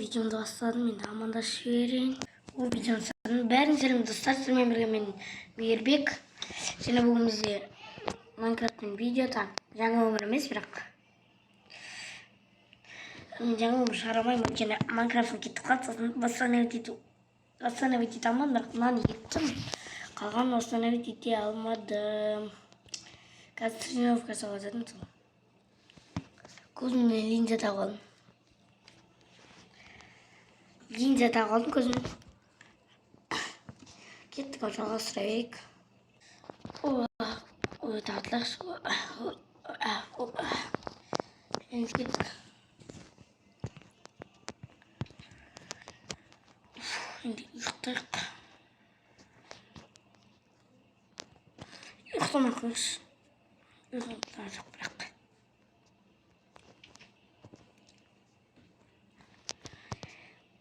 видеомды бастадым, енді амандасып жіберейін. Бұл видеоның бәрін сәлем достар, сіздермен бірге мен Мейірбек. Және бүгін бізде Майнкрафттың видеода жаңа өмір емес, бірақ жаңа өмір шығарамаймын, өйткені Майнкрафттың кетіп қалды, восстановить ете алмадым, бірақ мынаны еттім. Қалғанын восстановить ете алмадым. Қазір тренировка жасап жатырмын. Көзімнен линза тағып алдым. Линза тағып алдым көзімнен. Кеттік, жалғастыра берейік. Ой, тартылайықшы. Енді кеттік. Енді ұйықтайық. Ұйықтамай қойыңыз. Ұйықтамай жоқ бірақ.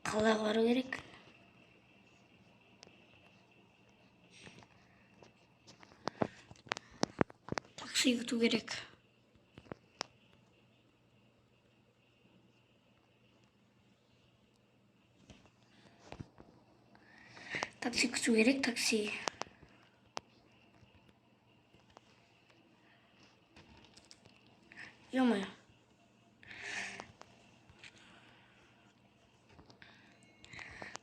Қалаға бару керек. Такси күту керек. Такси күту керек, такси. Ё-моё.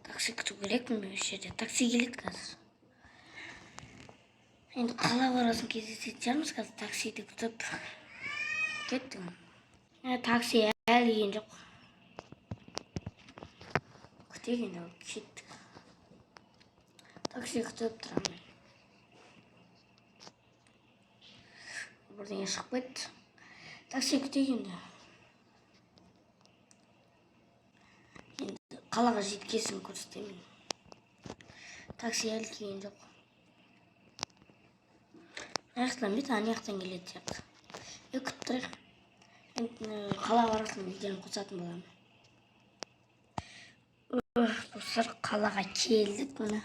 Такси күту керек мені осы жерде. Такси келеді қазір. Енді қала барасын кездесетін шығармыз қазір, таксиді күтіп кеттім. Такси әлі келген жоқ. Күтейік енді, кеттік. Такси күтіп тұрамын. Бірдеңе шығып кетті. Такси күтейік енді. Енді қалаға жеткесін көрсетемін. Такси әлі келген жоқ. Аяқтан бет, аяқтан келеді сияқты. Күтіп тұрайық. Қала барасын видеоны қосатын боламын. Достар, қалаға келдік міне.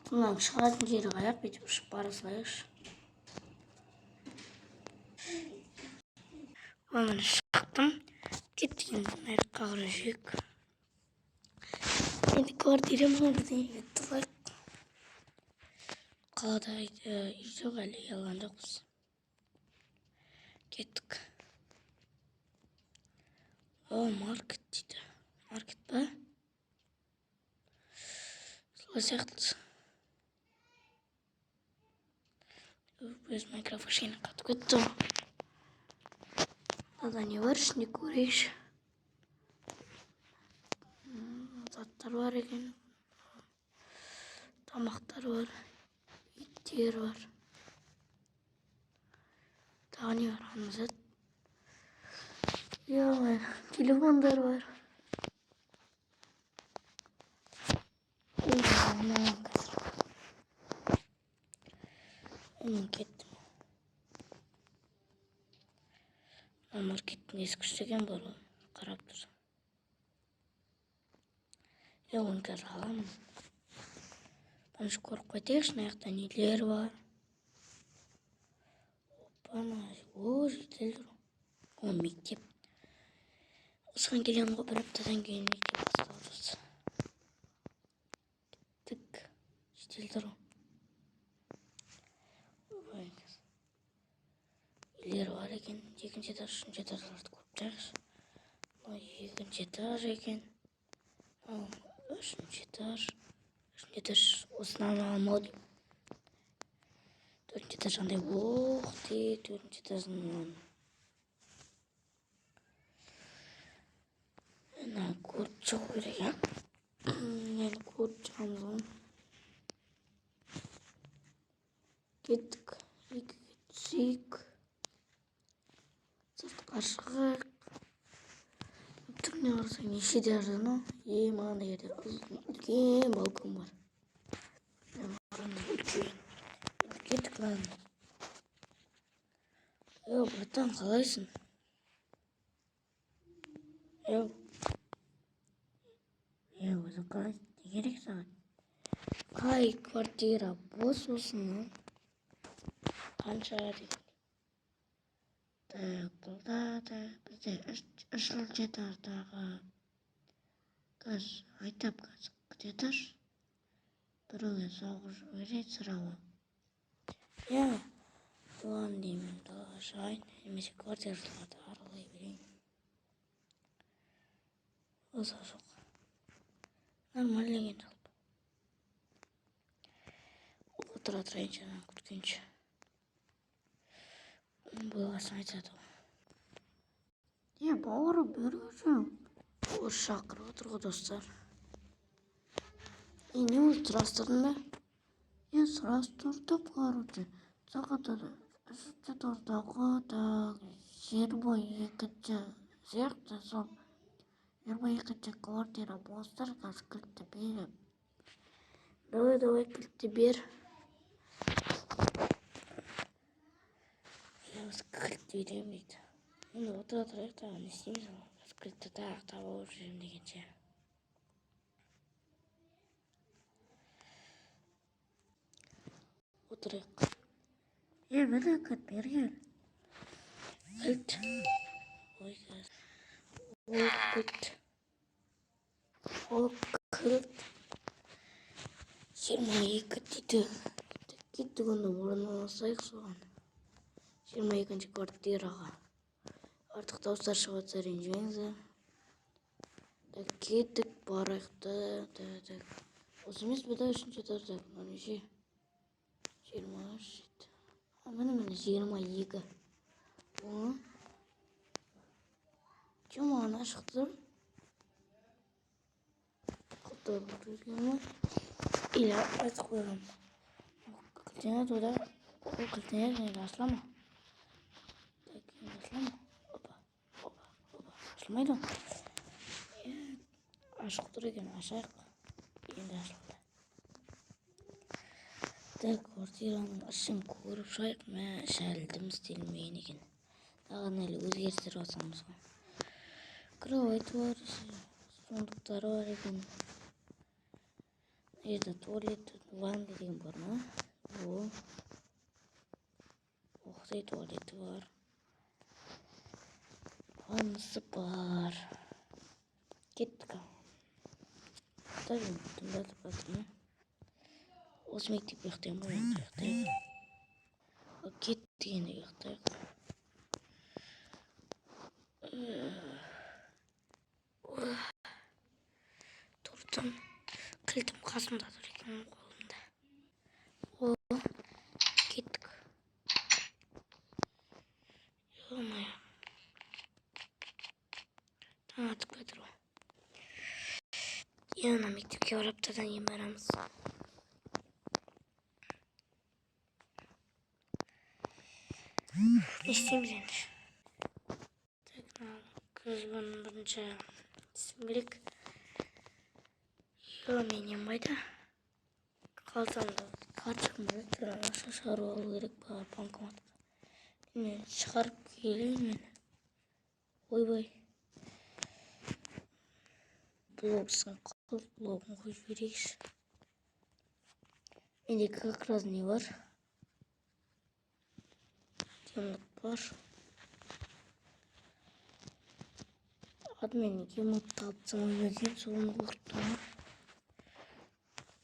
Мынаның шығатын жері қаяқ, бүйтіп ұшып бара салайықшы. Міне шықтым. Кеттік енді нарыққа қарай жүрейік. Енді квартирамызға бірдеңеге тұрайық. Қалада үй жоқ, әлі алған жоқпыз. Кеттік. Маркет дейді. Маркет па? Солай сияқты. Өз Майнкрафт кішкене қатып кетті. Мынада не бар, ішінде көрейікші. Заттар бар екен. Тамақтар бар. Иттер бар. Тағы не бар? Анызат. Телефондар бар. Кеттім. Маркеттің ескішті екен бар ғой. Қарап тұр. Оны қазір аламын. Бірінші көріп қайтайықшы, аяқта нелер бар. Опана, жетелдір. Мектеп. Осыған келем ғой, бір аптадан кейін мектеп басталды. Кеттік. Жетелдір. Үйлер бар екен. Екінші этаж, үшінші этажларды көріп тұрайықшы. Екінші этаж екен. Үшінші этаж. Үшінші этаж осынан алмау. Төртінші этаж андай оқты. Төртінші этажынан. Көріп шығу керек, а? Енді көріп шығамыз ғой. Кеттік. Екіге түсейік. Сыртқа шығайық. Түріне қарасаң неше этаждан о? Маған жерде үлкен балкон бар. Кеттік, ладно. Братан, қалайсың? Өзің қалай? Не керек саған? Қай квартира бос болсын? Қанша деген? Так, бұлда да біз үш жыл жетардағы қыз айтап кететір. Біреуге соғып жібереді сұрауы. Иә, оған деймін далаға шығайын, немесе квартираларды аралай берейін. Болса жоқ. Нормально екен жалпы. Отыра тұрайыншы, ананы күткенше. Болғасын айтады ғой. Бауыры беруші. Осы шақырып отыр ғой достар. Не өзі сұрастырдың ба? Сұрастырдым, короче. Сағатады. Үшінші тордағы так 22-ші сияқты сол 22-ші квартира болсыр, қазір кілтті беріп. Давай, кілтті бер. Осы кілтті берем дейді. Енді отыра тұрайық та, не істейміз ол? Кілтті таба алып жүрем дегенше. Отырайық. Міне кілт берген. Кілт. Ой, кілт. Ол кілт. 22 дейді. Кеттік онда орналасайық соған. 22-ші квартираға. Артық дауыстар шығып жатса ренжімеңіздер. Кеттік барайық та. Осы емес бе да үшінші этажда? Неше? 23. Міне 22. Чем маған ашық тұр? Құлтар көрген ма? Или айтып қойғам. Кілтенеді ода. Ол кілтенеді, енді ашыла ма? Опа. Ашылмайды ғой. Ашық тұр екен, ашайық. Енді ашылды. Квартираның ішін көріп шығайық. Шәлдім істелмеген екен. Тағын әлі өзгерістер басамыз ғой. Кровать бар, сундықтары бар екен. Жерде туалет, ванна деген бар ма? Оқтай туалеті бар. Ваннасы бар. Кеттік. Тыңдатып жатырмын. Осы мектеп ұйықтаймын ғой, енді ұйықтайық. Кеттік енді ұйықтайық. Тұрдым. Кілтім қасымда тұр екен қолымда. Кеттік. Ё-моё. Таң атып кетір ғой. Ана мектепке барып аптадан кейін барамыз. Не істейміз енді? Көзбінің бірінші сімбілік. Мен нем қайда? Қалтамда карточкам керек, ақша шығарып алу керек бар банкоматқа. Мен шығарып келейін мен. Ойбай. Блогсын қылып, блогын қойып жіберейікші. Менде как раз не бар. Темдік бар. Адмен кеміп тапсам ойнаден соны құрттым.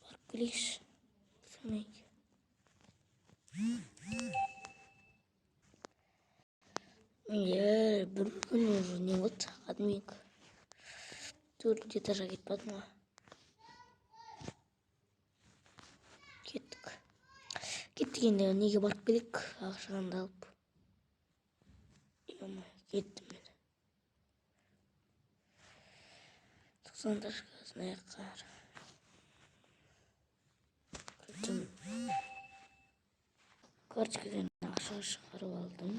Барып келейікші. Сәмейк. Менде бір күн уже не болды, админг. 4-ші этажға кетіп бардым ғой. Кеттік енді неге барып келек, ақшағанды алып. Кеттім мен. 90 шкасына аяққар. Карточкадан ақша шығарып алдым.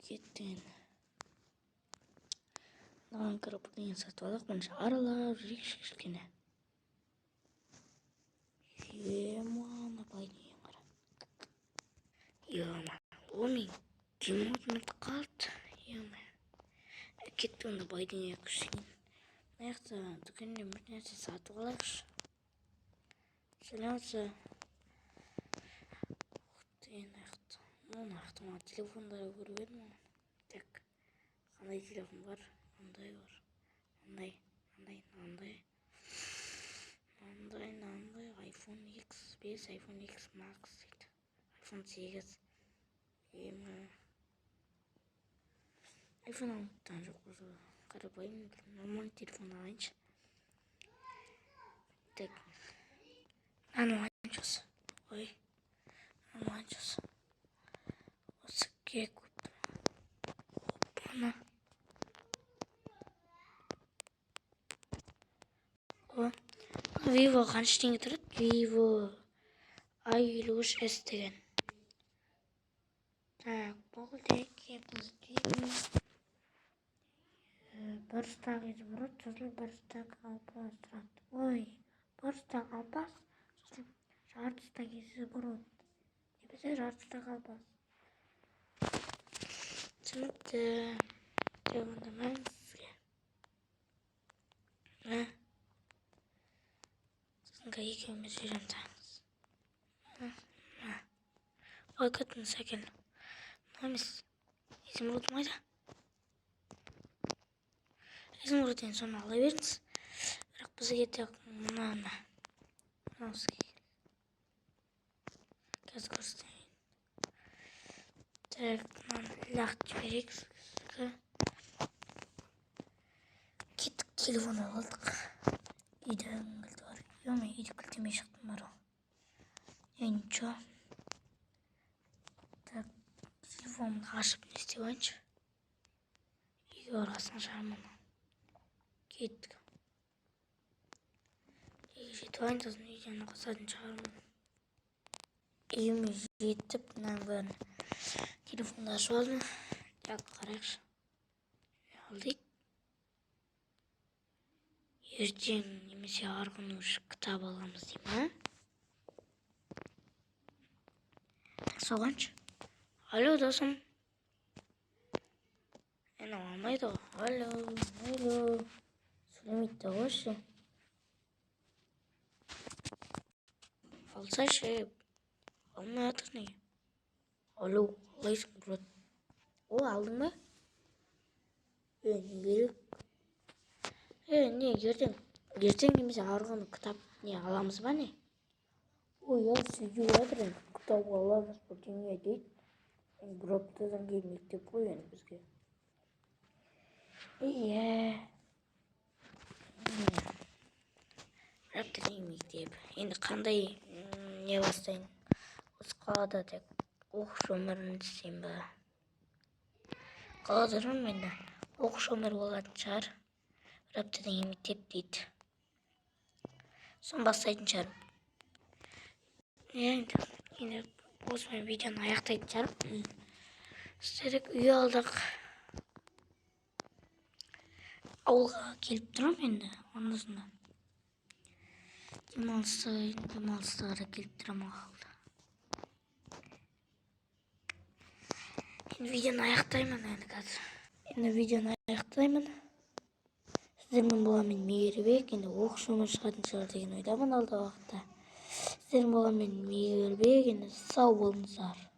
Кеттім. Маған кіріп деген сатып алақ, мұнша аралап жүрекші кішкене. Мана байдың қара. Оның демотмент қалды. Кетті онда байдың екішін. Аяқта дүкеннен бір нәрсе сатып алақшы. Сәлематса. Аяқта. Оны аяқтыма телефондары көріп едім. Так, қандай телефон бар? Мындай бар. Мындай iPhone X5, iPhone X Max дейді. iPhone 8. iPhone алып жоқ болса, қарапайым нормальный телефон алайыншы. Так, алайыншы. Ой, алайыншы. Осы кек көп. Опана. Vivo қанша теңге тұрады? Vivo i53s деген. Так, бұл деке біздің бір стақ изумруд, сосын бір стақ алпас тұрады. Ой, бір стақ алпас, сосын жарты стақ изумруд. Немесе жарты стақ алпас. Түсінікті. Онда мен сізге. Сізге екеуміз үйренсаңыз. Ой, көттің сәкен. Емес, изумруд майда. Изумрудтен соны ала беріңіз. Бірақ бізге тек мұнаны. Мынаусы керек. Қазір көрсетейін. Так, мынаны лақ жіберейік сізге. Кеттік, телефон алдық. Үйдің кілті бар. Мен үйді кілтемей шықтым бар ол. Ничего. Так, телефонымды ашып не істеп алайыншы. Үйге барғасын шығармын. Кеттік. Үйге жетіп алайын, сосын үйден қосатын шығармын. Үйіме жетіп, мынаның бәрін телефонды ашып алдым. Так, қарайықшы. Алдық. Ертең немесе арғы үш кітап аламыз деймін, соғаншы. Алло, досым. Мен алмайды ғой. Алло. Сөйлемейді қойшы. Алсайшы. Алмай атыр неге? Алло, алайсың, брат. О, алдың ба? Не керек? Не, ертең немесе арғы кітап не аламыз ба не? Ой, сөйтіп жатыр енді. Кітап аламыз бірдеңе дейді. Бір аптадан кейін мектеп қой енді бізге. Иә. Бір аптадан кейін мектеп. Енді қандай не бастайын? Осы қалада тек оқушы өмірін істейін ба? Қалада жүрмін енді. Оқушы өмір болатын шығар. Бір аптадан кейін мектеп дейді. Соны бастайтын шығармын. Енді осымен видеоны аяқтайтын шығармын. Сіздерді үй алдық. Ауылға келіп тұрам енді, ондасында. Демалыстары келіп тұрам ауылда. Енді видеоны аяқтаймын енді қазір. Сіздермен болғанмен Мейірбек, енді оқушы өмір шығатын шығар деген ойдамын алдағы уақытта. Сіздермен болғанмен Мейірбек, енді сау болыңыздар.